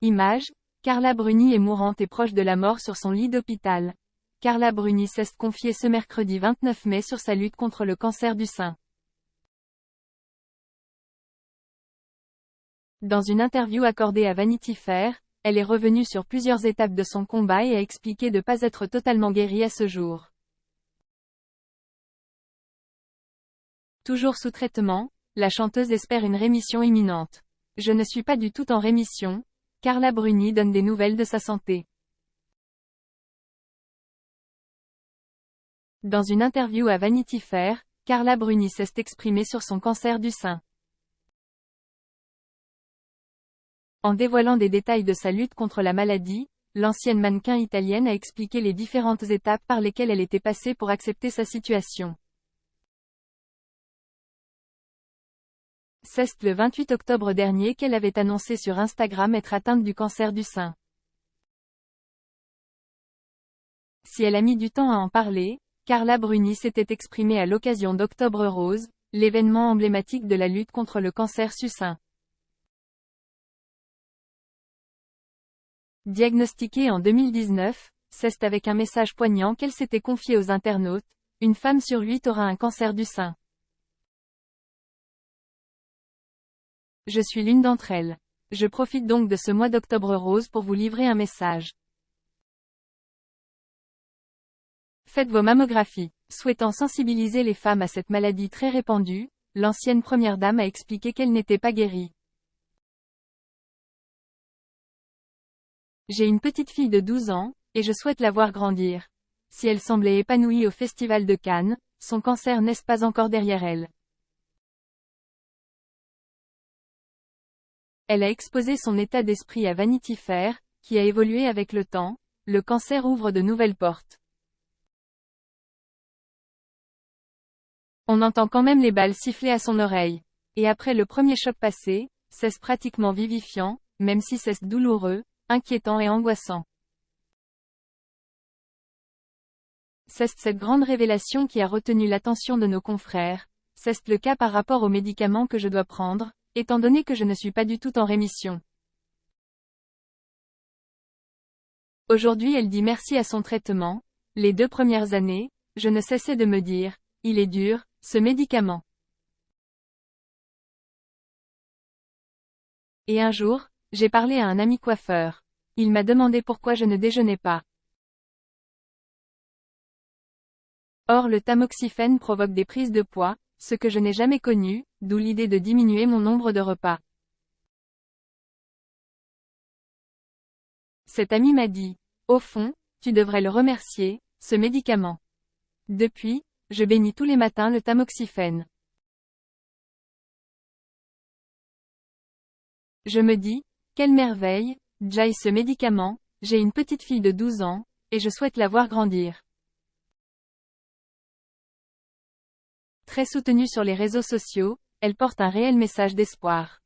Image, Carla Bruni est mourante et proche de la mort sur son lit d'hôpital. Carla Bruni s'est confiée ce mercredi 29 mai sur sa lutte contre le cancer du sein. Dans une interview accordée à Vanity Fair, elle est revenue sur plusieurs étapes de son combat et a expliqué de ne pas être totalement guérie à ce jour. Toujours sous traitement, la chanteuse espère une rémission imminente. Je ne suis pas du tout en rémission. Carla Bruni donne des nouvelles de sa santé. Dans une interview à Vanity Fair, Carla Bruni s'est exprimée sur son cancer du sein. En dévoilant des détails de sa lutte contre la maladie, l'ancienne mannequin italienne a expliqué les différentes étapes par lesquelles elle était passée pour accepter sa situation. C'est le 28 octobre dernier qu'elle avait annoncé sur Instagram être atteinte du cancer du sein. Si elle a mis du temps à en parler, Carla Bruni s'était exprimée à l'occasion d'Octobre Rose, l'événement emblématique de la lutte contre le cancer du sein. Diagnostiquée en 2019, c'est avec un message poignant qu'elle s'était confiée aux internautes, une femme sur 8 aura un cancer du sein. Je suis l'une d'entre elles. Je profite donc de ce mois d'Octobre Rose pour vous livrer un message. Faites vos mammographies. Souhaitant sensibiliser les femmes à cette maladie très répandue, l'ancienne première dame a expliqué qu'elle n'était pas guérie. J'ai une petite fille de 12 ans, et je souhaite la voir grandir. Si elle semblait épanouie au Festival de Cannes, son cancer n'est pas encore derrière elle. Elle a exposé son état d'esprit à Vanity Fair, qui a évolué avec le temps. Le cancer ouvre de nouvelles portes. On entend quand même les balles siffler à son oreille. Et après le premier choc passé, c'est pratiquement vivifiant, même si c'est douloureux, inquiétant et angoissant. C'est cette grande révélation qui a retenu l'attention de nos confrères. C'est le cas par rapport aux médicaments que je dois prendre, étant donné que je ne suis pas du tout en rémission. Aujourd'hui elle dit merci à son traitement. Les 2 premières années, je ne cessais de me dire, il est dur, ce médicament. Et un jour, j'ai parlé à un ami coiffeur. Il m'a demandé pourquoi je ne déjeunais pas. Or le tamoxifène provoque des prises de poids, ce que je n'ai jamais connu, d'où l'idée de diminuer mon nombre de repas. Cet ami m'a dit, au fond, tu devrais le remercier, ce médicament. Depuis, je bénis tous les matins le tamoxifène. Je me dis, quelle merveille, Jai ce médicament, j'ai une petite fille de 12 ans, et je souhaite la voir grandir. Très soutenue sur les réseaux sociaux, elle porte un réel message d'espoir.